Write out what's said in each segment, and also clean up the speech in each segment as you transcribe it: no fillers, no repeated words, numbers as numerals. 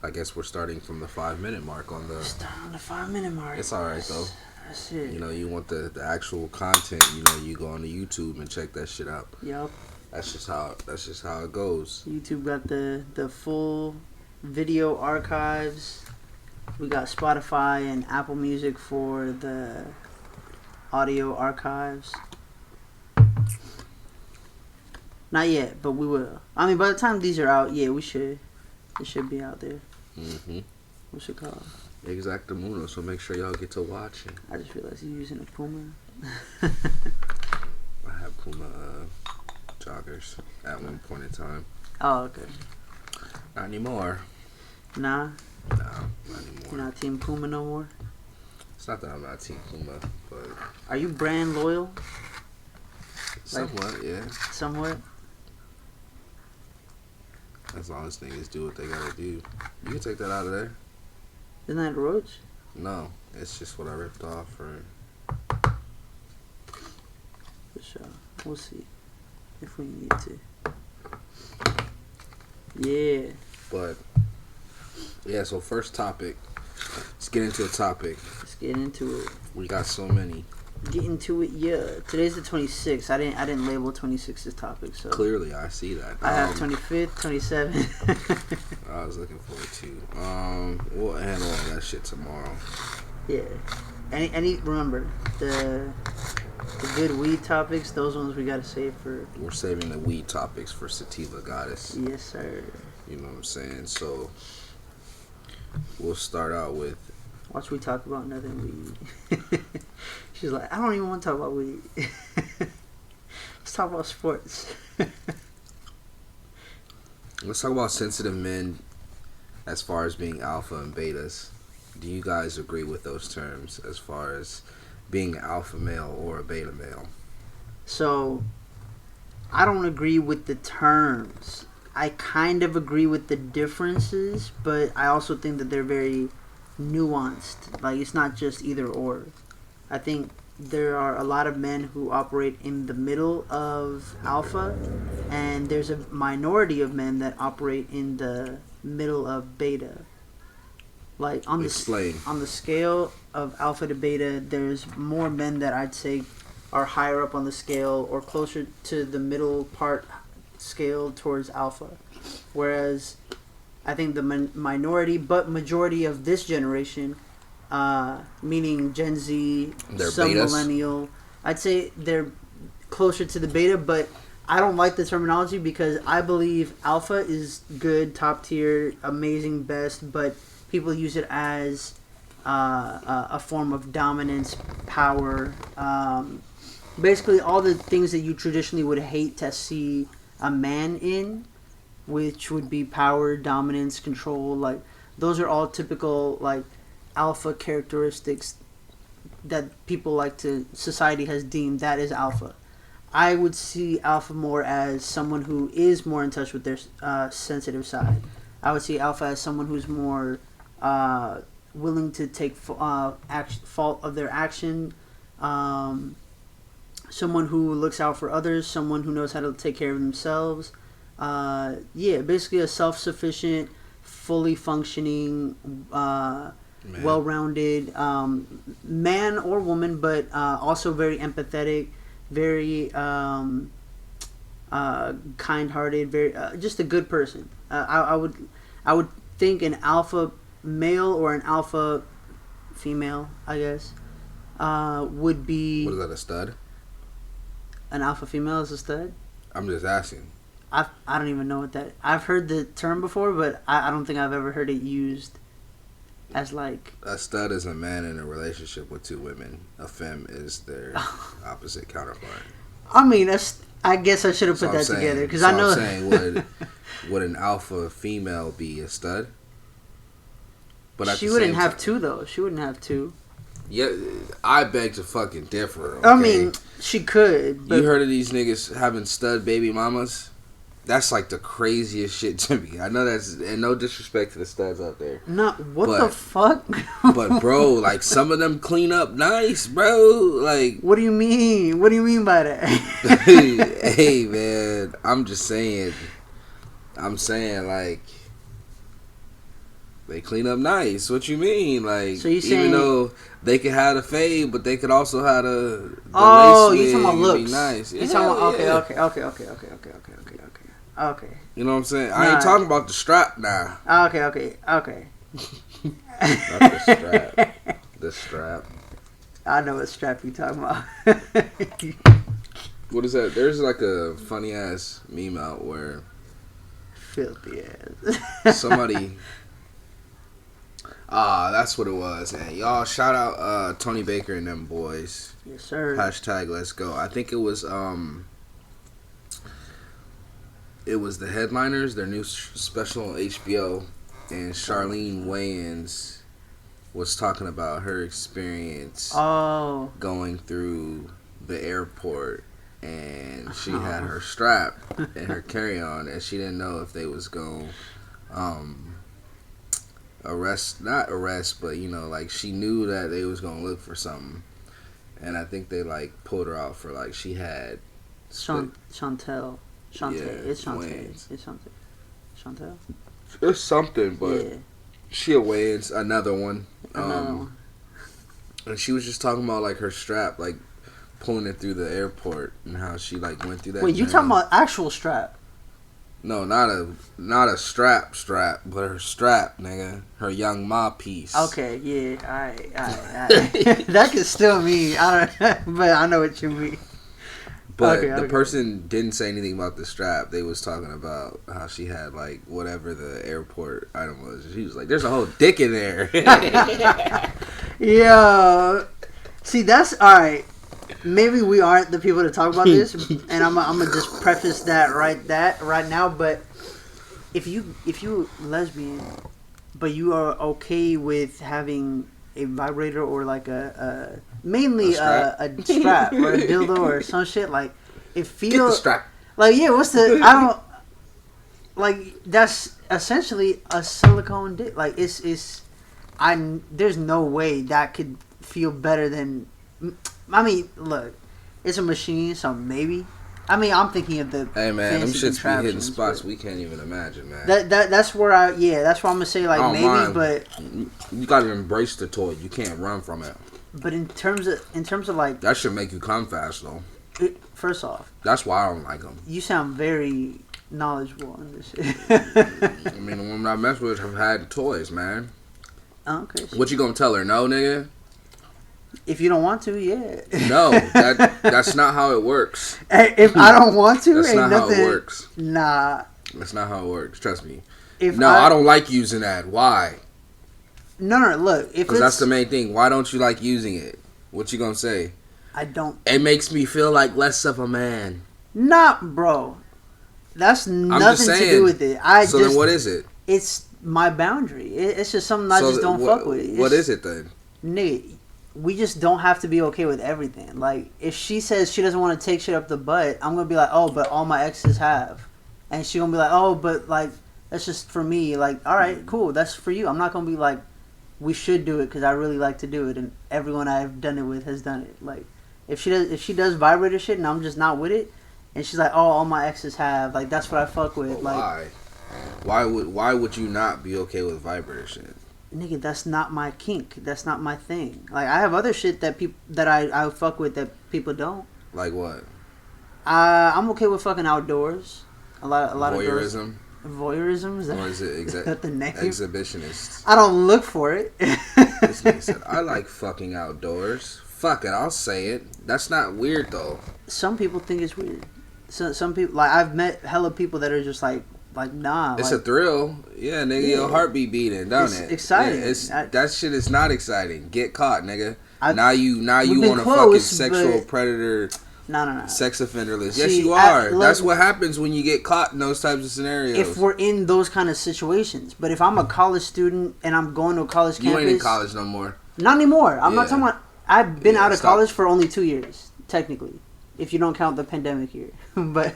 I guess we're starting from the 5 minute mark on the. Start on the 5 minute mark. It's all right though. That's it. You know, you want the actual content. You know, you go on the YouTube and check that shit out. Yup. That's just how it goes. YouTube got the full video archives. We got Spotify and Apple Music for the audio archives. Not yet, but we will. I mean, by the time these are out, yeah, we should. It should be out there. Mm-hmm. What's it called? Exactamundo. So make sure y'all get to watching. I just realized you're using a Puma. I have Puma joggers at one point in time. Oh, okay. Not anymore. Nah. No, not anymore. You're not Team Puma no more? It's not that I'm not Team Puma, but... Are you brand loyal? Somewhat, yeah. Somewhat? As long as niggas do what they gotta do. You can take that out of there. Isn't that Roach? No, it's just what I ripped off for... For sure. We'll see. If we need to. Yeah. But, yeah, so first topic. Let's get into a topic. Let's get into it. We got so many. Get into it, yeah. Today's the 26th. I didn't label 26 as topic, so Clearly, I see that. I have 25th, 27th. I was looking forward to. We'll handle all that shit tomorrow. Yeah. Any remember the good weed topics? Those ones we gotta save for. We're saving the weed topics for Sativa Goddess. Yes, sir. You know what I'm saying? So we'll start out with. Watch we talk about nothing weed. She's like, I don't even want to talk about weed. Let's talk about sports. Let's talk about sensitive men as far as being alpha and betas. Do you guys agree with those terms as far as being an alpha male or a beta male? So, I don't agree with the terms. I kind of agree with the differences, but I also think that they're very nuanced. Like, it's not just either or. I think there are a lot of men who operate in the middle of alpha, and there's a minority of men that operate in the middle of beta. Like on the scale of alpha to beta, there's more men that I'd say are higher up on the scale or closer to the middle part scale towards alpha, whereas I think the minority but majority of this generation, meaning Gen Z, some millennial, I'd say they're closer to the beta, but I don't like the terminology because I believe alpha is good, top tier, amazing, best, but people use it as a form of dominance, power, basically all the things that you traditionally would hate to see a man in, which would be power, dominance, control. Like those are all typical like alpha characteristics that people like to society has deemed that is alpha. I would see alpha more as someone who is more in touch with their sensitive side. I would see alpha as someone who's more willing to take fault of their action, someone who looks out for others, someone who knows how to take care of themselves. Basically a self-sufficient, fully functioning, well-rounded man or woman, but also very empathetic, very kind-hearted, very just a good person. I would think an alpha male or an alpha female, I guess, would be. What is that, a stud? An alpha female is a stud? I'm just asking. I don't even know what that. I've heard the term before, but I don't think I've ever heard it used as like. A stud is a man in a relationship with two women. A femme is their opposite counterpart. I mean, I guess I should have put that together because I know. I'm saying, would an alpha female be a stud? But she wouldn't have two though. She wouldn't have two. Yeah, I beg to fucking differ. Okay? I mean, she could. But you heard of these niggas having stud baby mamas? That's like the craziest shit to me. I know that's, and no disrespect to the studs out there. No, what the fuck? But bro, like some of them clean up nice, bro. Like, what do you mean? What do you mean by that? Hey man, I'm just saying. I'm saying like, They clean up nice. What you mean? Like, so you even saying, though they could have the fade, but they could also have the oh, lace you talking about wig looks? and be nice. You talking about Yeah. Okay. You know what I'm saying? I ain't talking about the strap now. Okay. Not the strap. The strap. I know what strap you talking about. What is that? There's like a funny ass meme out where Filthy ass. somebody. That's what it was. And y'all shout out Tony Baker and them boys. Yes, sir. Hashtag let's go. I think it was the Headliners, their new special on HBO, and Charlene Wayans was talking about her experience going through the airport, and she had her strap and her carry-on, and she didn't know if they was going not arrest, but like she knew that they was gonna look for something, and I think they like pulled her out for like she had Chantel. Yeah, it's Chantel. Wayans. It's Chantel. It's something, but Yeah. she a Wayans, another one. Another one. And she was just talking about like her strap, like pulling it through the airport, and how she like went through that. Wait, you journey. talking about actual strap? No, not a strap, but her strap, nigga. Her young ma piece. Okay, yeah, alright. That could still mean but I know what you mean. But the person didn't say anything about the strap. They was talking about how she had like whatever the airport item was. She was like, "There's a whole dick in there." Yo, see, that's all right. Maybe we aren't the people to talk about this, and I'm gonna just preface that right now. But if you lesbian, but you are okay with having a vibrator or like mainly a strap or a dildo or some shit, like it feels Get the strap. like, yeah, what's the, I don't, like, that's essentially a silicone dick. Like there's no way that could feel better than, I mean, look, it's a machine, so maybe. I mean, I'm thinking of the Hey man, them fancy shits be hitting contraptions, spots but we can't even imagine, man. that's where that's where I'm gonna say like Oh, maybe, mine. but You gotta embrace the toy. You can't run from it. but in terms of like, That should make you come fast though. first off, That's why I don't like them. you sound very knowledgeable on this shit. I mean, the women I mess with have had toys, man. Okay. What you gonna tell her? No, nigga. If you don't want to, yeah. No, that's not how it works. If I don't want to, That's ain't not nothing. how it works. Nah. That's not how it works. Trust me. If I don't like using that. Why? No. Look, if Because that's the main thing. Why don't you like using it? What you gonna say? I don't. It makes me feel like less of a man. Nah, bro. That's nothing just saying. to do with it. Then what is it? It's my boundary. It's just something I just don't fuck with. What is it then? Nigga, we just don't have to be okay with everything. Like, if she says she doesn't want to take shit up the butt, I'm gonna be like, oh, but all my exes have, and she gonna be like, oh, but like that's just for me. Like, all right, cool, that's for you. I'm not gonna be like, we should do it because I really like to do it, and everyone I've done it with has done it. Like, if she does vibrator shit and I'm just not with it, and she's like, oh, all my exes have, like, that's what I fuck with. But like, why would you not be okay with vibrator shit? nigga, that's not my kink. That's not my thing. Like, I have other shit that I fuck with that people don't. Like what? I'm okay with fucking outdoors. A lot Voyeurism? of voyeurism. Or is it that the name? exhibitionist? I don't look for it. This nigga said, I like fucking outdoors. Fuck it, I'll say it. That's not weird though. Some people think it's weird. Some people, like, I've met hella people that are just like nah. It's like, a thrill. Yeah, nigga, Yeah. your heartbeat beating, don't It's it? exciting. Yeah, that shit is not exciting. Get caught, nigga. Now we've you been on a fucking close, sexual but- predator, No. sex offender list. Yes, See, you are. look, That's what happens when you get caught in those types of scenarios. If we're in those kind of situations, but if I'm a college student and I'm going to a college you campus, ain't in college no more. Not anymore. I'm not Yeah. talking about. I've been out of stop. college for only 2 years, technically, if you don't count the pandemic year. But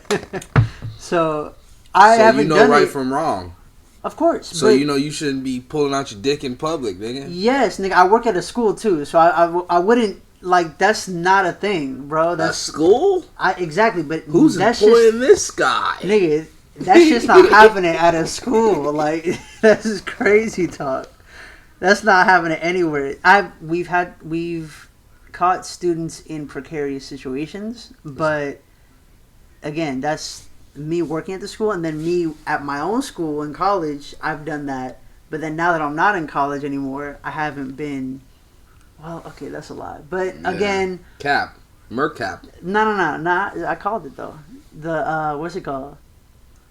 so I So haven't you know done right it. from wrong. Of course. So but you know you shouldn't be pulling out your dick in public, nigga. yes, nigga. I work at a school too, so I wouldn't like. That's not a thing, bro. That's That's school. exactly. But Who's that's employing just, this guy? nigga. That's just not happening at a school. Like, that's just crazy talk. That's not happening anywhere. We've caught students in precarious situations, but again, that's me working at the school, and then me at my own school in college. I've done that, but then now that I'm not in college anymore, I haven't been. Well, okay, that's a lie. But again, Mercap. No. I called it though. The what's it called?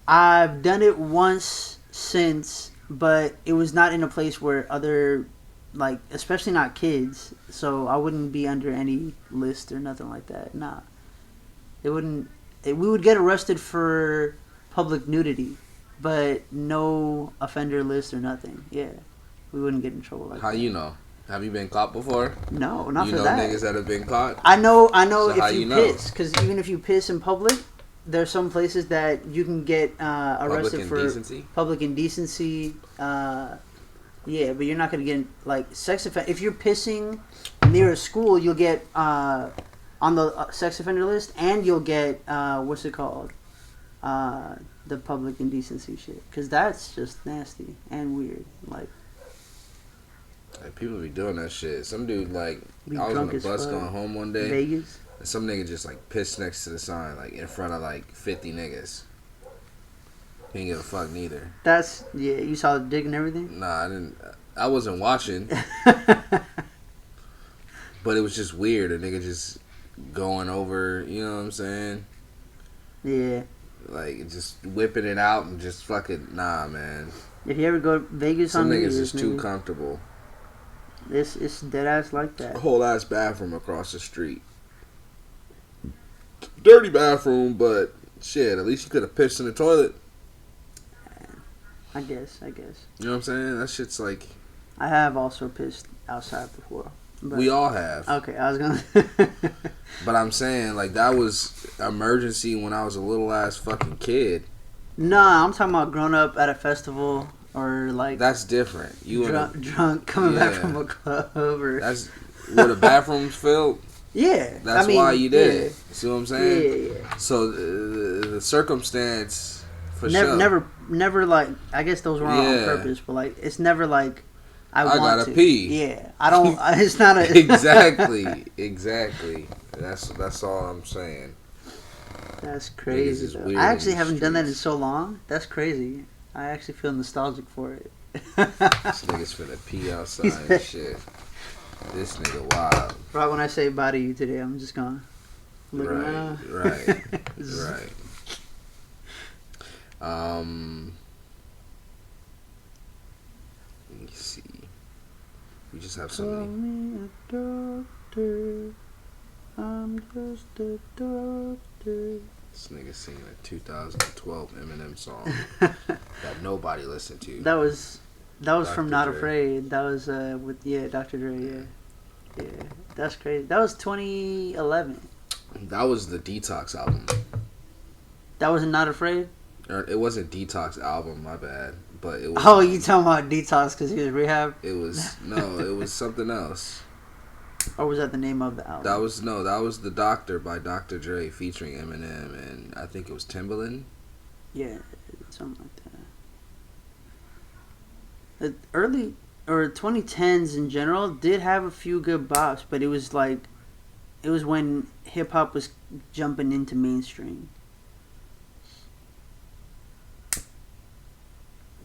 I've done it once since, but it was not in a place where other, like, especially not kids. So I wouldn't be under any list or nothing like that. Nah, it wouldn't. We would get arrested for public nudity, but no offender list or nothing. Yeah, we wouldn't get in trouble like that. How you know? Have you been caught before? No, not you for know that. Niggas that have been caught? I know So if you piss, because even if you piss in public, there's some places that you can get arrested for public indecency. Yeah, but you're not going to get, like, sex offender. If you're pissing near a school, you'll get on the sex offender list, and you'll get, what's it called? The public indecency shit. Because that's just nasty and weird. Like people be doing that shit. Some dude, like, I was on a bus going home one day. Vegas? And some nigga just, like, pissed next to the sign, like, in front of, like, 50 niggas. He didn't give a fuck neither. That's, yeah, you saw the dick and everything? Nah, I didn't. I wasn't watching. But it was just weird. A nigga just going over, you know what I'm saying? Yeah. Like, just whipping it out and just fucking, nah, man. If you ever go to Vegas some on niggas is too comfortable. It's dead ass like that. A whole ass bathroom across the street. Dirty bathroom, but shit, at least you could have pissed in the toilet. I guess. You know what I'm saying? That shit's like... I have also pissed outside before. But we all have. Okay, I was gonna... But I'm saying, like, that was emergency when I was a little ass fucking kid. Nah, I'm talking about growing up at a festival or, like... That's different. You drunk coming back from a club or... That's where the bathrooms filled. Yeah. That's why you did it. See what I'm saying? Yeah. So the circumstance, for sure. Never, like, I guess those were on purpose, but, like, it's never like, I want gotta to. pee. Yeah. I don't, it's not a... Exactly. That's all I'm saying. That's crazy, though. I actually haven't done that in so long. That's crazy. I actually feel nostalgic for it. This nigga's finna pee outside and shit. This nigga wild. Right when I say bye to you today, I'm just gonna look around. Right. Let me see. We just have something. Call me a doctor. I'm just a doctor. This nigga singing a 2012 Eminem song that nobody listened to. That was Dr. from Not Dre. Afraid. That was with Dr. Dre. Yeah, that's crazy. That was 2011. That was the Detox album. That was Not Afraid. It wasn't Detox album. My bad. But it was. Oh, you talking about Detox because he was rehab? It was It was something else. Or was that the name of the album? That was The Doctor by Dr. Dre featuring Eminem and I think it was Timbaland. Yeah, something like that. The early or 2010s in general did have a few good bops, but it was when hip hop was jumping into mainstream.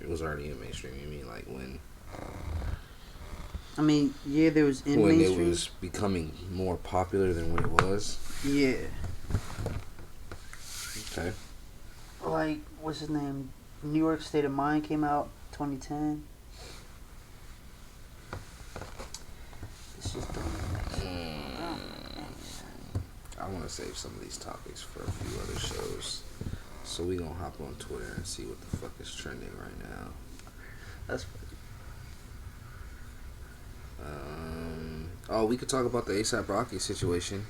It was already in mainstream. You mean like when? I mean, yeah, there was in when mainstream. It was becoming more popular than what it was. Yeah. Okay. Like, what's his name? New York State of Mind came out 2010. It's just I want to save some of these topics for a few other shows. So we gonna hop on Twitter and see what the fuck is trending right now. That's we could talk about the A$AP Rocky situation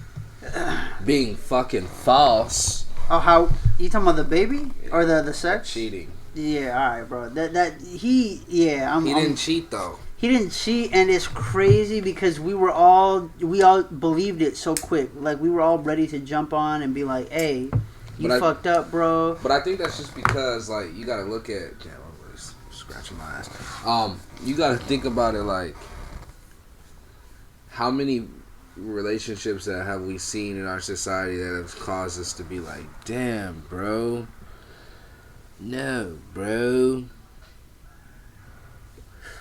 being fucking false. Oh, how you talking about the baby or the sex cheating? Yeah, all right, bro. He didn't cheat though. He didn't cheat, and it's crazy because we all believed it so quick. Like we were all ready to jump on and be like, "Hey, You fucked up, bro. But I think that's just because, like, you gotta look at... Damn, I'm really scratching my ass. You gotta think about it, like, how many relationships that have we seen in our society that have caused us to be like, damn, bro. No, bro.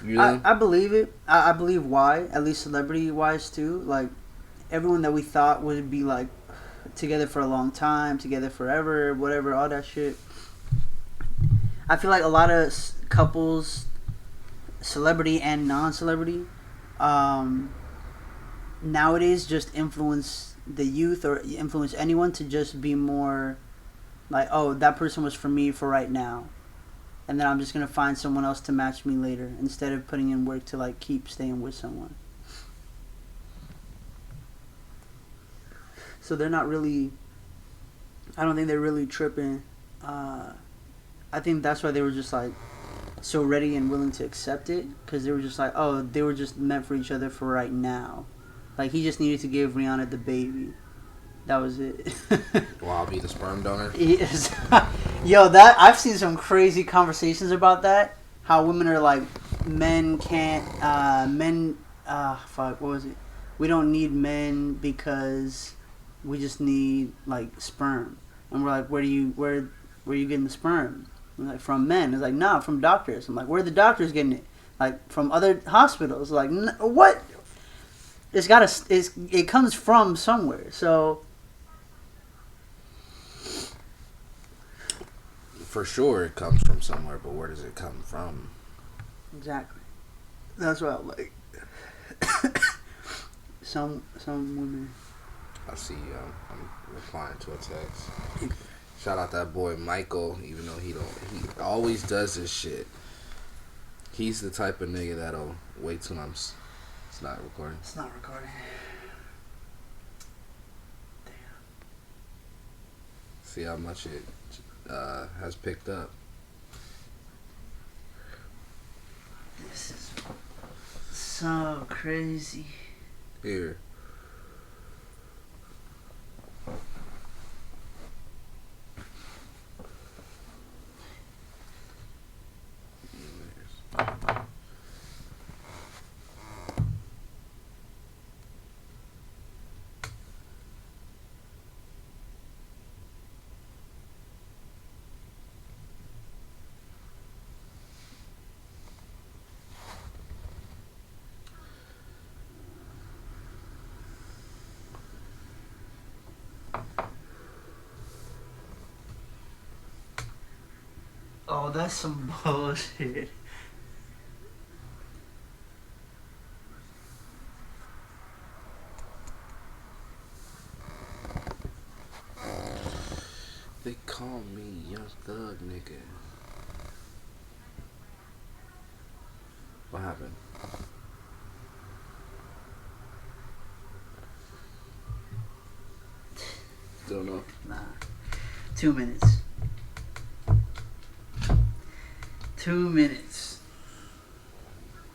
You know? I believe it. I believe why, at least celebrity-wise, too. Like, everyone that we thought would be, like, together for a long time, together forever, whatever, all that shit. I feel like a lot of couples, celebrity and non-celebrity, nowadays just influence the youth or influence anyone to just be more like, oh, that person was for me for right now, and then I'm just gonna find someone else to match me later, instead of putting in work to like keep staying with someone. So they're not really, I don't think they're really tripping. I think that's why they were just like so ready and willing to accept it, because they were just like, oh, they were just meant for each other for right now. Like, he just needed to give Rihanna the baby. That was it. Well, I'll be the sperm donor. Yes. Yo, that I've seen some crazy conversations about that. How women are like, men can't, fuck, what was it? We don't need men because we just need like sperm. And we're like, where are you getting the sperm? We're like, from men. It's like, nah, from doctors. I'm like, where are the doctors getting it? Like, from other hospitals. Like, what? It comes from somewhere. So for sure it comes from somewhere, but where does it come from? Exactly. That's what I'm like. some women. I see you. I'm replying to a text. Shout out that boy Michael, even though he always does this shit. He's the type of nigga that'll wait till it's not recording. It's not recording. Damn. See how much it has picked up. This is so crazy. Here. Oh, that's some bullshit. They call me Young Thug nigga. What happened? Still no? Nah. 2 minutes. 2 minutes.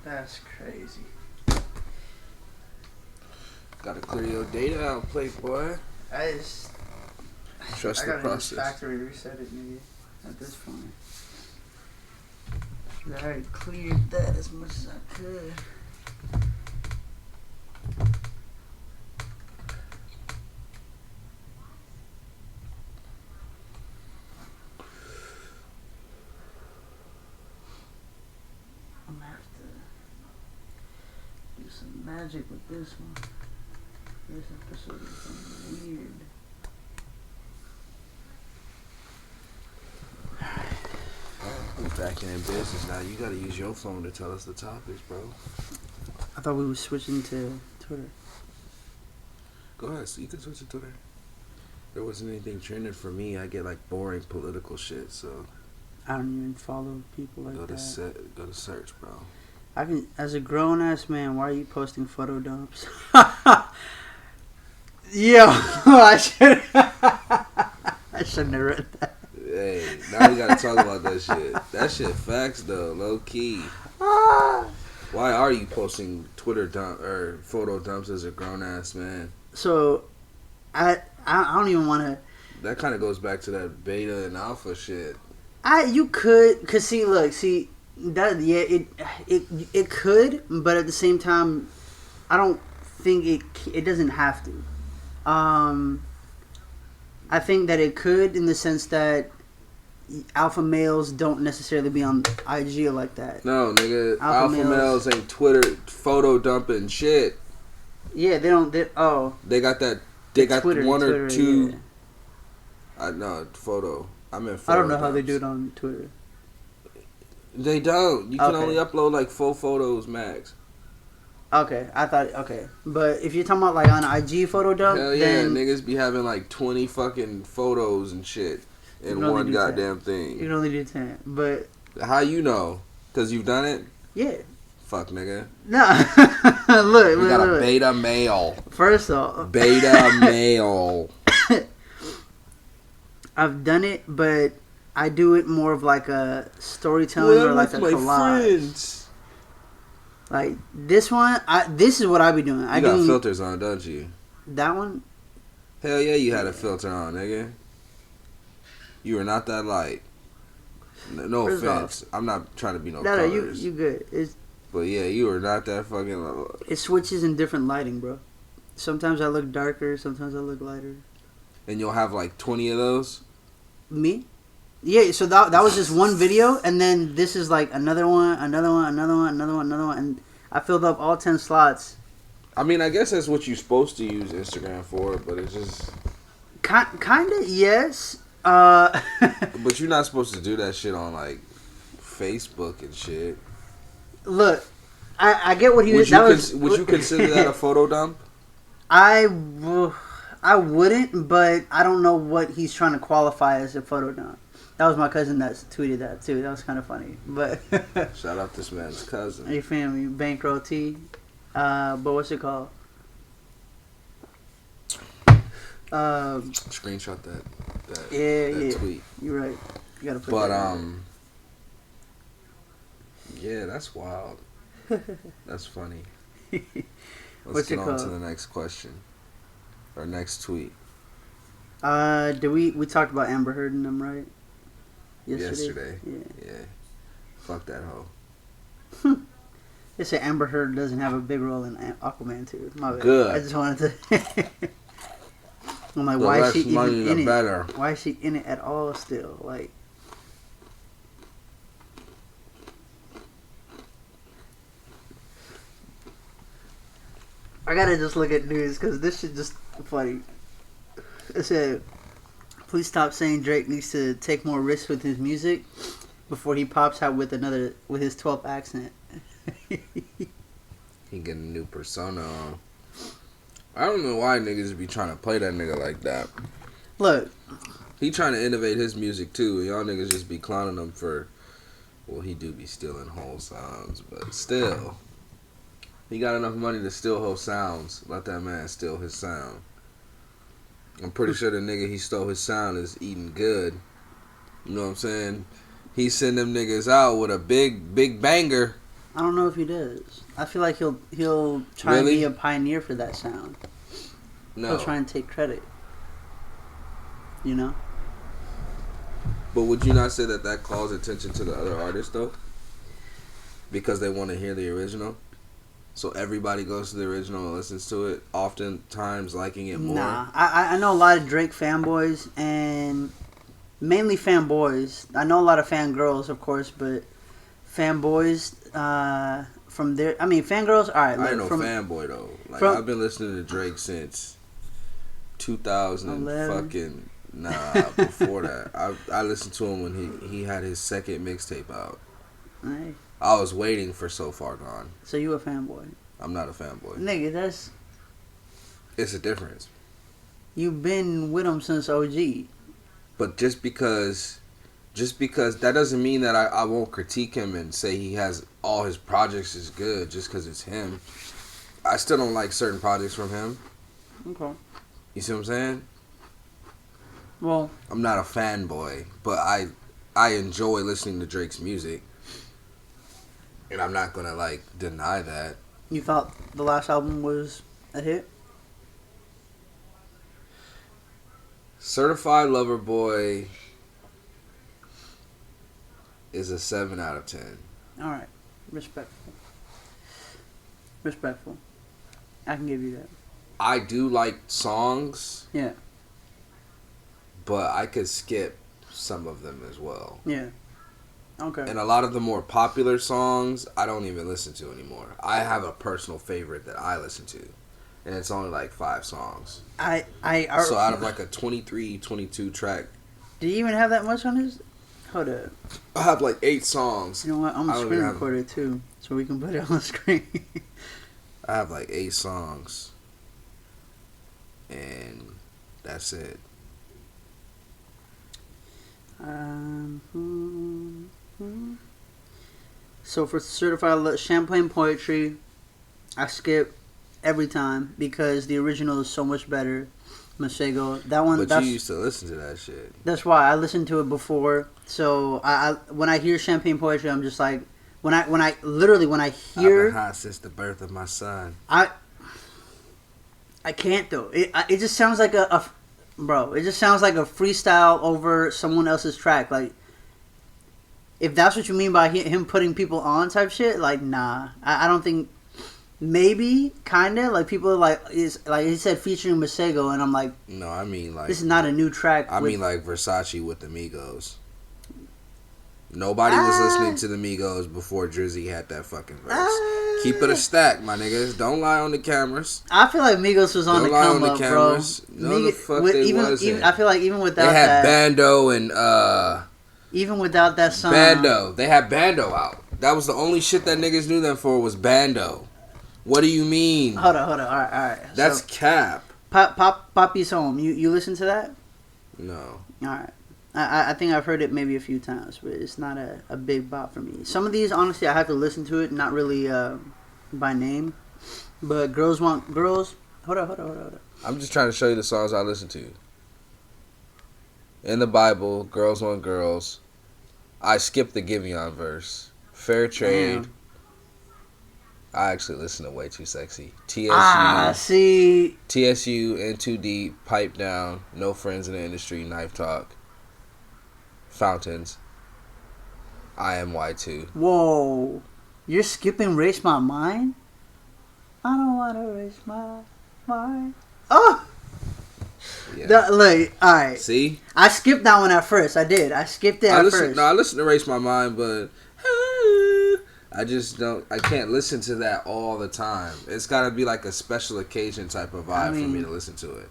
That's crazy. Gotta clear your data out, playboy. Trust the process. Just factory reset it, nigga. At this point, I already cleared that as much as I could. I'm gonna have to do some magic with this one. This episode is weird. We're back in business now. You gotta use your phone to tell us the topics, bro. I thought we were switching to Twitter. Go ahead, so you can switch to Twitter. There wasn't anything trending for me. I get like boring political shit, so I don't even follow people like go to that. Go to search, bro. I can, as a grown ass man, why are you posting photo dumps? Yo, I shouldn't have read that. Hey, now we gotta talk about that shit. That shit facts though, low key. Why are you posting Twitter dump or photo dumps as a grown ass man? So, I don't even want to. that kind of goes back to that beta and alpha shit. You could, cause see that it could, but at the same time, I don't think it doesn't have to. I think that it could in the sense that alpha males don't necessarily be on IG like that. No, nigga, alpha males ain't Twitter photo dumping shit. Yeah, they don't. They got that. They got Twitter, one or two. Yeah. I know photo. I meant. I don't know how they do it on Twitter. They don't. You can only upload like 4 photos max. Okay, I thought but if you're talking about like on IG photo dump, hell yeah, then niggas be having like 20 fucking photos and shit in one goddamn 10. thing. You can only do 10, but how you know? Cause you've done it. Yeah. Fuck, nigga. No. look, we got a beta male. First off, beta male. I've done it, but I do it more of like a storytelling or like a collage. Friends. Like this one, this is what I be doing. You got filters on, don't you? That one? Hell yeah, you had a filter on, nigga. You were not that light. No First offense. I'm not trying to be no No, colors. you good. But yeah, you were not that fucking... It switches in different lighting, bro. Sometimes I look darker, sometimes I look lighter. And you'll have like 20 of those? Me? Yeah, so that was just one video, and then this is like another one, and I filled up all 10 slots. I mean, I guess that's what you're supposed to use Instagram for, but it's just... Kind of, yes. But you're not supposed to do that shit on, like, Facebook and shit. Look, I get what he was... Would you consider that a photo dump? I wouldn't, but I don't know what he's trying to qualify as a photo dump. That was my cousin that tweeted that too. That was kind of funny. But shout out this man's cousin. Are you feeling me? Bankroll T. But what's it called? Screenshot that tweet. You're right. You gotta put that in. Yeah, that's wild. That's funny. Let's get on to the next question. Or next tweet. We talked about Amber Heard and them, right? Yesterday. Yeah. Fuck that hoe. They say Amber Heard doesn't have a big role in Aquaman 2. My bad. Good. I just wanted to... I'm like, why is she even in it? Better. Why is she in it at all still? Like... I gotta just look at news because this shit just funny. It said... Please stop saying Drake needs to take more risks with his music before he pops out with his 12th accent. He getting a new persona on. I don't know why niggas be trying to play that nigga like that. Look. He trying to innovate his music too. And y'all niggas just be clowning him for... Well, he do be stealing whole sounds. But still. He got enough money to steal whole sounds. Let that man steal his sound. I'm pretty sure the nigga he stole his sound is eating good. You know what I'm saying? He send them niggas out with a big banger. I don't know if he does. I feel like he'll try and be a pioneer for that sound. No. He'll try and take credit. You know? But would you not say that calls attention to the other artists though? Because they want to hear the original? So everybody goes to the original and listens to it, oftentimes liking it more? Nah. I know a lot of Drake fanboys, and mainly fanboys. I know a lot of fangirls, of course, but fanboys from there... I mean, fangirls, alright. I ain't no fanboy, though. Like, I've been listening to Drake since 2000 fucking... Nah, before that. I listened to him when he had his second mixtape out. Hey. I was waiting for So Far Gone. So you a fanboy? I'm not a fanboy. Nigga, that's... It's a difference. You've been with him since OG. But just because that doesn't mean that I won't critique him and say he has all his projects is good just because it's him. I still don't like certain projects from him. Okay. You see what I'm saying? Well... I'm not a fanboy, but I enjoy listening to Drake's music. And I'm not gonna, like, deny that. You thought the last album was a hit? Certified Lover Boy is a 7 out of 10. All right, respectful. Respectful. I can give you that. I do like songs. Yeah. But I could skip some of them as well. Yeah. Okay. And a lot of the more popular songs, I don't even listen to anymore. I have a personal favorite that I listen to. And it's only like 5 songs. So out of like a 23, 22 track. Do you even have that much on his? Hold up. I have like 8 songs. You know what? I'm a screen recorder too. So we can put it on the screen. I have like 8 songs. And that's it. So for certified Champlain Poetry, I skip every time because the original is so much better. Masego, that one. But you used to listen to that shit. That's why I listened to it before. So I when I hear Champagne Poetry, I'm just like when I hear. I've been hot since the birth of my son. I can't though. It just sounds like bro. It just sounds like a freestyle over someone else's track. Like if that's what you mean by him putting people on type shit, like nah. I don't think. Maybe, kinda, like people are like he said featuring Masego, and I'm like, no, I mean like this is not a new track. I mean like Versace with the Migos. Nobody was listening to the Migos before Drizzy had that fucking verse. Keep it a stack, my niggas. Don't lie on the cameras. I feel like Migos was on the come up, bro. No, the fuck they wasn't. I feel like even without they had that, Bando and even without that song, Bando. They had Bando out. That was the only shit that niggas knew them for was Bando. What do you mean? Hold on. All right. That's cap. Poppy's Home. You listen to that? No. All right. I think I've heard it maybe a few times, but it's not a big bop for me. Some of these, honestly, I have to listen to it, not really by name. But Girls Want Girls. Hold on. I'm just trying to show you the songs I listen to. In the Bible, Girls Want Girls. I skipped the Giveon verse. Fair Trade. Damn. I actually listen to Way Too Sexy. TSU. See. TSU, In Too Deep, Pipe Down, No Friends in the Industry, Knife Talk, Fountains, I Am Y2. Whoa. You're skipping Race My Mind? I don't want to race my mind. Oh! Yeah. Look, alright. See? I skipped that one at first. I did. I skipped it at first. No, I listened to Race My Mind, but I just don't. I can't listen to that all the time. It's got to be like a special occasion type of vibe for me to listen to it.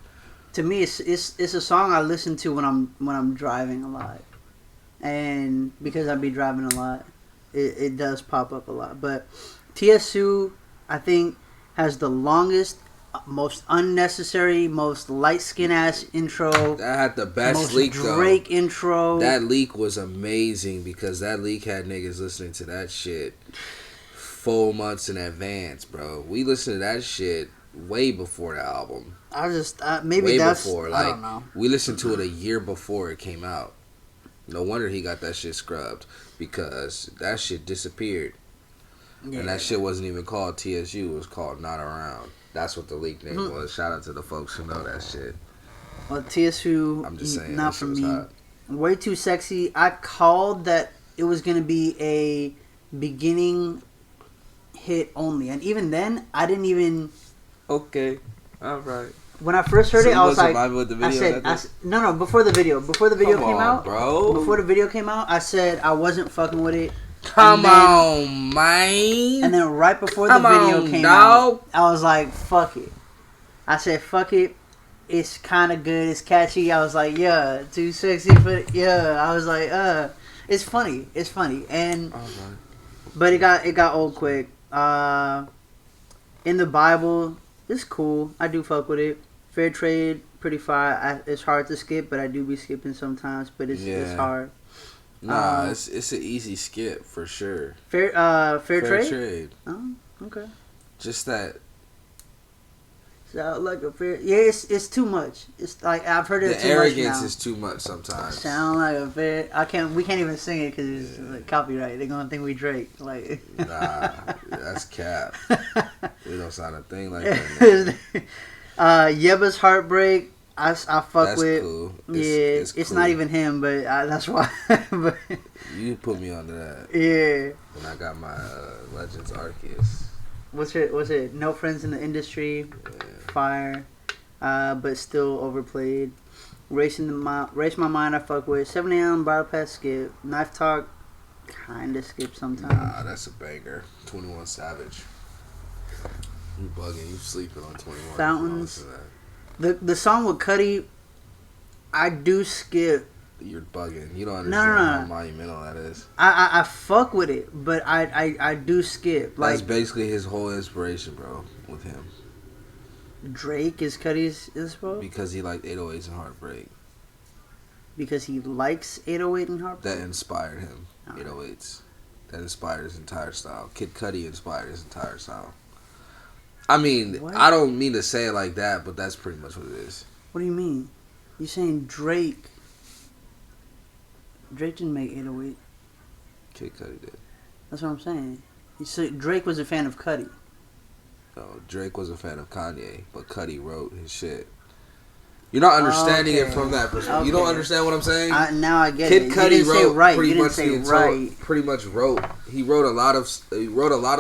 To me, it's a song I listen to when I'm driving a lot, and because I be driving a lot, it does pop up a lot. But TSU, I think, has the longest, most unnecessary, most light skin ass intro. That had the best leak though. Drake intro. That leak was amazing because that leak had niggas listening to that shit 4 months in advance, bro. We listened to that shit way before the album. I just maybe way that's before. I don't know. We listened to it a year before it came out. No wonder he got that shit scrubbed because that shit disappeared. Yeah. And that shit wasn't even called TSU. It was called Not Around. That's what the leak name was. Shout out to the folks who know that shit. Well, TSU, I'm just saying, not for me. Hot. Way Too Sexy. I called that it was going to be a beginning hit only. And even then, I didn't even... Okay. All right. When I first heard it, I was like... I said, no, before the video. Before the video came out. Bro. Before the video came out, I said I wasn't fucking with it. Come on, man. And then right before the video came out, I was like, fuck it. I said, fuck it. It's kind of good. It's catchy. I was like, yeah, too sexy for... Yeah. I was like, it's funny. It's funny. And... But it got old quick. In the Bible, it's cool. I do fuck with it. Fair Trade, pretty fire. It's hard to skip, but I do be skipping sometimes. But it's hard. Nah, it's an easy skip for sure. Fair Trade. Oh, okay. Just that. Sound like a fair. Yeah, it's too much. It's like I've heard it too much now. The arrogance is too much sometimes. Sound like a fair. We can't even sing it because it's like copyright. They're gonna think we Drake. Like. Nah, that's cap. We don't sound a thing like that. Yeba's Heartbreak. I fuck that's with. Cool. It's cool. not even him, but that's why. But you put me onto that. Yeah. When I got my Legends Arceus. What's it? No Friends in the Industry. Yeah. Fire. But still overplayed. Race My Mind, I fuck with. 7 a.m. Battle Pass, skip. Knife Talk, kinda skip sometimes. Nah, that's a banger. 21 Savage. You bugging, you sleeping on 21. Fountains. The song with Cudi, I do skip. You're bugging. You don't understand how monumental that is. I fuck with it, but I do skip. That's basically his whole inspiration, bro, with him. Drake is Cudi's inspo? Because he liked 808s and Heartbreak. Because he likes 808 and Heartbreak? That inspired him. 808s. That inspired his entire style. Kid Cudi inspired his entire style. I mean, what? I don't mean to say it like that, but that's pretty much what it is. What do you mean? You're saying Drake. Drake didn't make 808. Kid Cudi did. That's what I'm saying. So Drake was a fan of Cudi. No, Drake was a fan of Kanye, but Cudi wrote his shit. You're not understanding it from that perspective. Okay. You don't understand what I'm saying? Now I get it. Kid Cudi wrote right. Pretty much Pretty much wrote. He wrote a lot of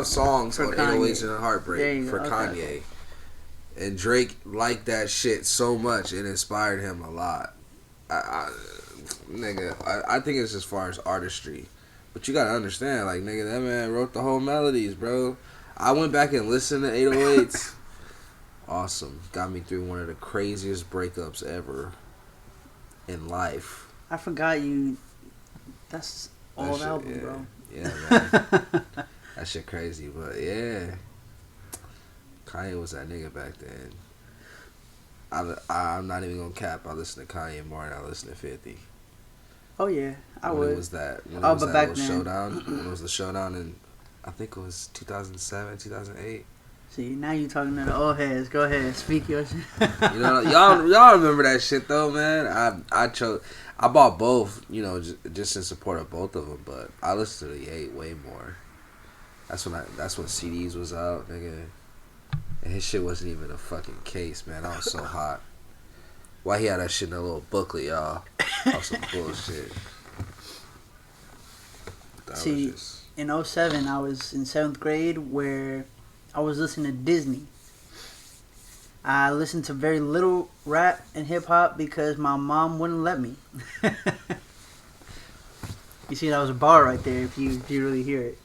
songs for on 808s and Heartbreak for Kanye. Okay. And Drake liked that shit so much it inspired him a lot. I think it's as far as artistry, but you gotta understand, like, nigga, that man wrote the whole melodies, bro. I went back and listened to 808s. Awesome. Got me through one of the craziest breakups ever in life. I forgot you. That's old album, yeah. Bro. Yeah, man. That shit crazy, but yeah. Kanye was that nigga back then. I'm not even gonna cap. I listen to Kanye more than I listen to 50. Oh yeah, I would. When it was that little showdown. When it was the showdown in, I think it was 2007, 2008. See, now you talking to the old heads. Go ahead, speak your shit. y'all remember that shit though, man. I bought both, just in support of both of them. But I listened to the 8 way more. That's when CDs was out, nigga. And his shit wasn't even a fucking case, man. I was so hot. Why he had that shit in a little booklet, y'all? That was some bullshit. See, in 2007, I was in 7th grade where I was listening to Disney. I listened to very little rap and hip-hop because my mom wouldn't let me. You see, that was a bar right there if you really hear it.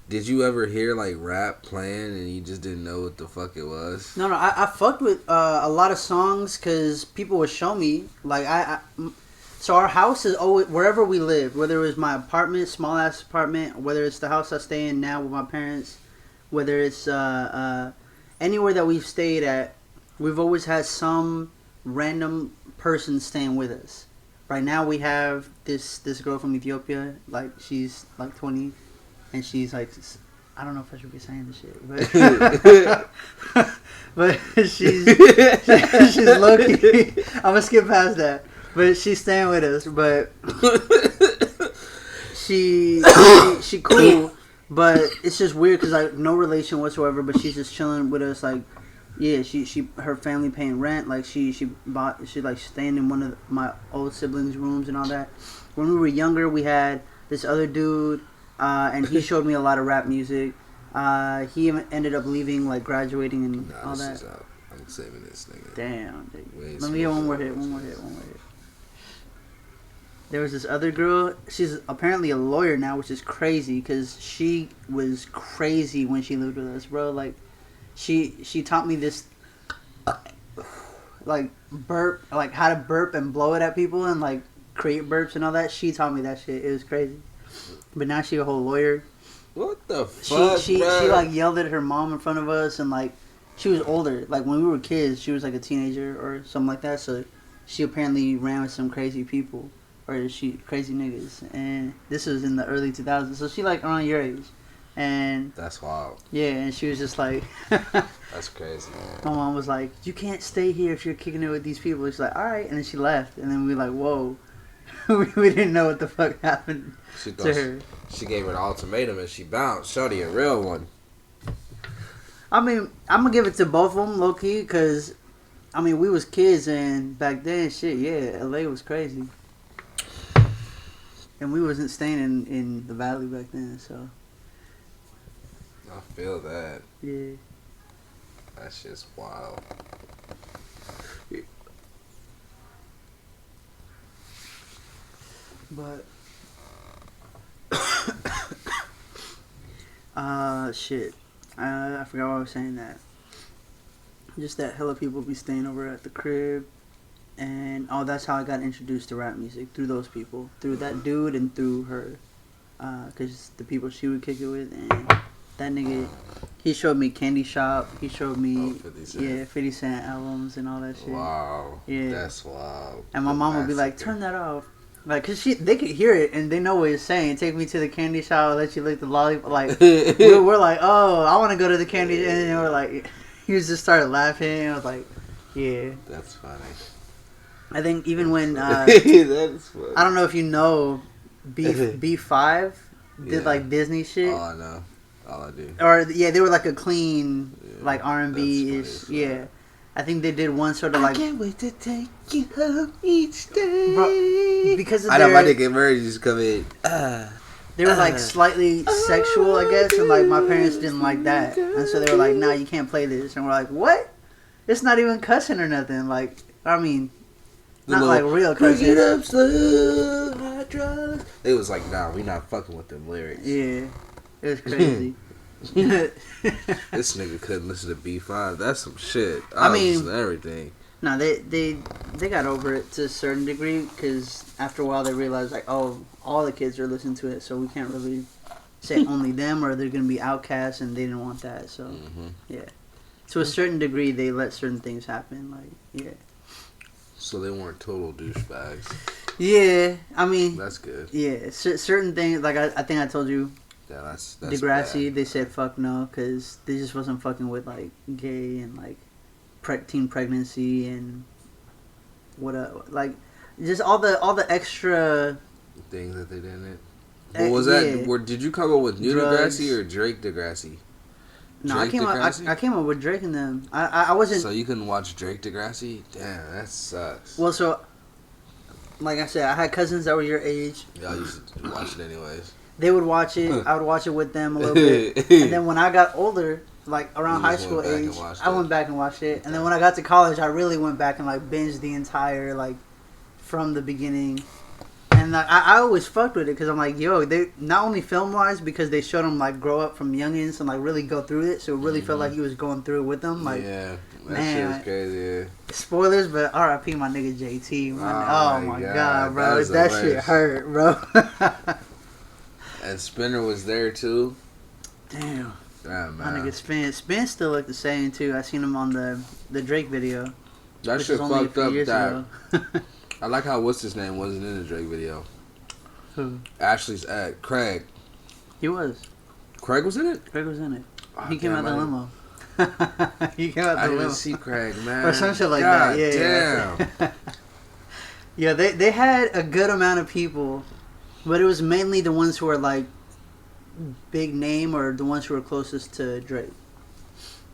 Did you ever hear, like, rap playing and you just didn't know what the fuck it was? No, I fucked with a lot of songs because people would show me. Like, so our house is always, wherever we live, whether it was my apartment, small-ass apartment, whether it's the house I stay in now with my parents, whether it's anywhere that we've stayed at, we've always had some random person staying with us. Right now we have this girl from Ethiopia, like, she's, like, 20. And she's like, I don't know if I should be saying this shit, but she's low-key. I'm gonna skip past that, but she's staying with us. But she cool, but it's just weird because like no relation whatsoever. But she's just chilling with us. Like, yeah, her family paying rent. Like she like staying in one of my old siblings' rooms and all that. When we were younger, we had this other dude. And he showed me a lot of rap music. He ended up leaving, like graduating and all that. I'm saving this nigga. Damn. Let me get one more hit. There was this other girl. She's apparently a lawyer now, which is crazy because she was crazy when she lived with us, bro. Like, she taught me this, like burp, like how to burp and blow it at people and like create burps and all that. She taught me that shit. It was crazy. But now she a whole lawyer. What the fuck, She like yelled at her mom in front of us and like she was older. Like when we were kids, she was like a teenager or something like that. So she apparently ran with some crazy people or crazy niggas. And this was in the early 2000s. So she like around your age. And that's wild. Yeah, and she was just like that's crazy, man. My mom was like, "You can't stay here if you're kicking it with these people." She's like, "All right," and then she left. And then we were like, "Whoa." we didn't know what the fuck happened to her. She gave her an ultimatum and she bounced. Shorty, a real one. I mean, I'm gonna give it to both of them, low key, because I mean, we was kids, and back then, shit, yeah, LA was crazy, and we wasn't staying in the valley back then, so. I feel that. Yeah. That shit's wild. But shit. I forgot why I was saying that. Just that hella people be staying over at the crib, and that's how I got introduced to rap music, through those people, through that dude and through her, cause the people she would kick it with, and that nigga, he showed me Candy Shop, he showed me 50 Cent albums and all that shit. Wow. Yeah. That's wild. And my mom would be like, turn that off. Like, cause they could hear it and they know what it's saying. Take me to the candy shop, let you lick the lollipop. Like, we're like, oh, I want to go to the candy. And then we're like, he just started laughing. I was like, yeah. That's funny. I think even when, that's funny. I don't know if you know, B5 did like Disney shit. Oh, I know. All I do. Or, yeah, they were like a clean, like R&B-ish. Yeah. I think they did one sort of like. I can't wait to take you home each day. Bro, because of I know my nigga Mersay just come in. They were like slightly sexual, I guess, and like my parents didn't like that, and so they were like, "Nah, you can't play this." And we're like, "What? It's not even cussing or nothing." Like, I mean, not like real cussing. It up slow, hot drugs. They was like, "Nah, we not fucking with them lyrics." Yeah, it was crazy. This nigga couldn't listen to B5. That's some shit. I mean, everything. No, they got over it to a certain degree, because after a while they realized like, oh, all the kids are listening to it, so we can't really say only them or they're gonna be outcasts, and they didn't want that. So yeah, to a certain degree they let certain things happen. Like yeah. So they weren't total douchebags. Yeah, I mean that's good. Yeah, certain things like I think I told you. Yeah, that's Degrassi, bad. They said fuck no, because they just wasn't fucking with like gay and like teen pregnancy and like just all the extra things that they didn't. What was that? Yeah. Did you come up with New Degrassi or Drake Degrassi? No, I came up with Drake and them. I wasn't. So you couldn't watch Drake Degrassi? Damn, that sucks. Well, so like I said, I had cousins that were your age. Yeah, I used to watch it anyways. They would watch it. I would watch it with them a little bit. And then when I got older, like around high school age, I went back and watched it. And then when I got to college, I really went back and like binged the entire, like, from the beginning. And like, I always fucked with it because I'm like, yo, they not only film wise, because they showed them like grow up from youngins and like really go through it, so it really felt like he was going through it with them. Like, yeah, that shit was crazy. Yeah. Spoilers, but R.I.P. my nigga JT. Oh my god, bro, that shit hurt, bro. And Spinner was there too. Damn. Damn, My man. nigga Spin still looked the same too. I seen him on the Drake video. That shit fucked up. That. I like how what's his name wasn't in the Drake video. Who? Ashley's ad. Craig. He was. Craig was in it? Craig was in it. Oh, he came out the limo. He came out the limo. I didn't see Craig, man. Or some shit like God that. Yeah. Damn. Yeah, they had a good amount of people, but it was mainly the ones who were like big name or the ones who were closest to Drake.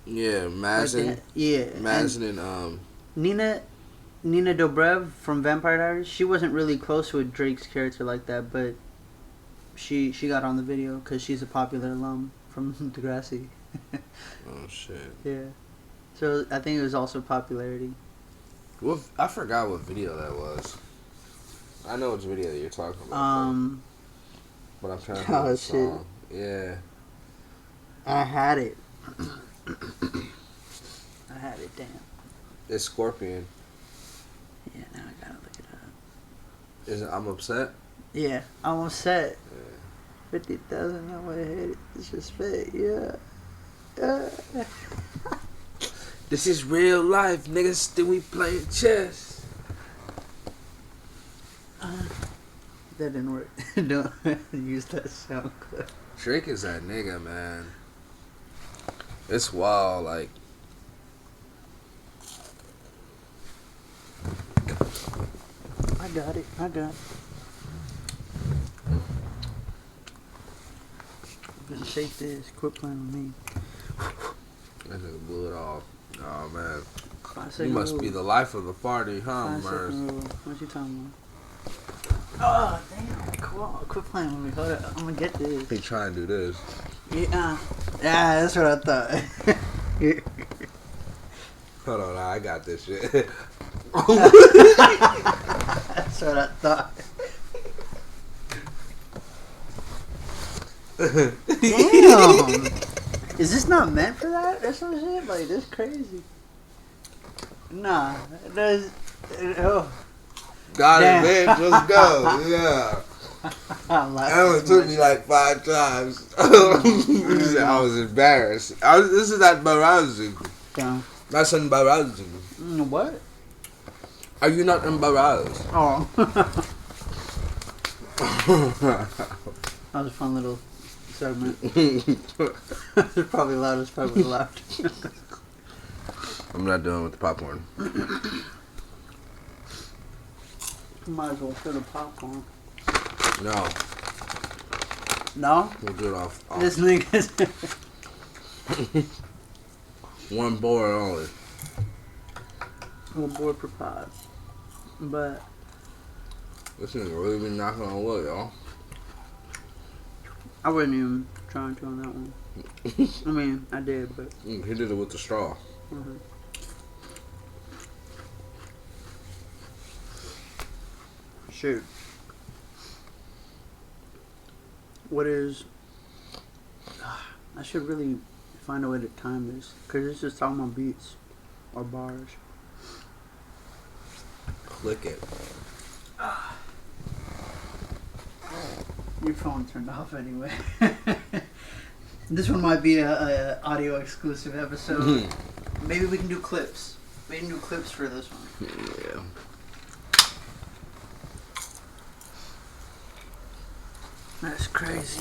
Yeah, Madison. Like yeah. Madison and Nina Dobrev from Vampire Diaries, she wasn't really close with Drake's character like that, but she got on the video because she's a popular alum from Degrassi. Oh shit. Yeah. So I think it was also popularity. Well, I forgot what video that was. I know which video you're talking about. But I'm trying to think of the song. Yeah. I had it. I had it, damn. It's Scorpion. Yeah, now I gotta look it up. Is it I'm Upset? Yeah, I'm upset. Yeah. 50,000 on my head. It's just fake, yeah. This is real life, niggas. Still we playing chess. That didn't work. Don't use that sound clip. Drake is that nigga, man. It's wild, like. I got it. I'm gonna shake this. Quit playing with me. That nigga blew it off. Oh man. You 5 second must rule. be the life of the party, huh, 5 Mers? second rule. What you talking about? Oh damn! Come on, quit playing with me. Hold up, I'm gonna get this. He trying to do this. Yeah, that's what I thought. Hold on, I got this shit. That's what I thought. Damn! Is this not meant for that or some shit? Like, this crazy. Nah, there's. Oh. Got Damn. it, bitch. Let's go. Yeah. I'm That only took me like 5 times. I was embarrassed. This is not embarrassing. Yeah. That's embarrassing. What? Are you not embarrassed? Oh. That was a fun little segment. It's probably loud as fuck with laughter. I'm not doing with the popcorn. Might as well fill the popcorn. No. No? We'll do it off. This nigga's. One board only. One board per pod. But. This nigga really been knocking on wood, y'all. I wasn't even trying to on that one. I mean, I did, but. He did it with the straw. Mm-hmm. Shoot. What is... I should really find a way to time this. Because it's just talking about beats. Or bars. Click it. Your phone turned off anyway. This one might be a audio exclusive episode. Maybe we can do clips. We can do clips for this one. Yeah. That's crazy.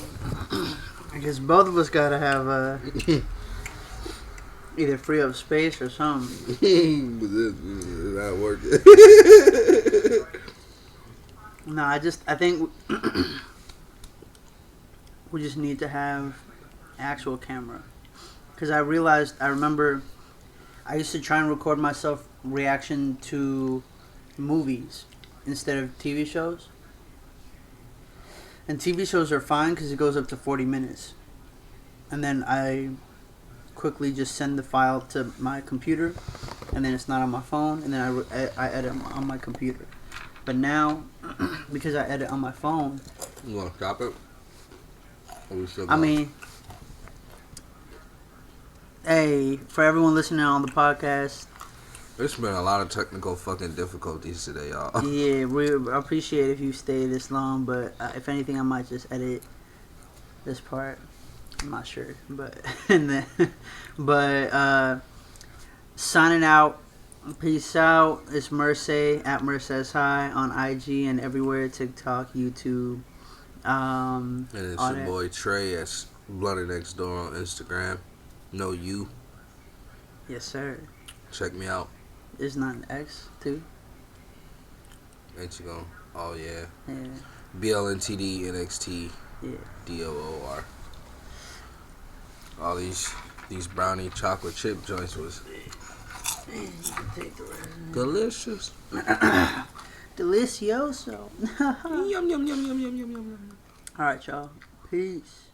I guess both of us gotta have either free up space or something. But this is not working. No, I think we just need to have actual camera. Because I remember I used to try and record myself reaction to movies instead of TV shows. And TV shows are fine because it goes up to 40 minutes. And then I quickly just send the file to my computer. And then it's not on my phone. And then I edit on my computer. But now, because I edit on my phone... You want to stop it? Or we still I going? mean... Hey, for everyone listening on the podcast... There's been a lot of technical fucking difficulties today, y'all. Yeah, I appreciate if you stay this long, but if anything, I might just edit this part. I'm not sure, but signing out. Peace out. It's Mersay at Mersay's High on IG and everywhere. TikTok, YouTube. And it's all your that. boy Trey at Bloody Next Door on Instagram. No you. Yes, sir. Check me out. There's not an X too. Ain't you going? Oh yeah. Yeah. BLNTD NXT Yeah. DOOR. All these brownie chocolate chip joints was delicious. Delicioso. Yum yum yum yum yum yum yum. All right, y'all. Peace.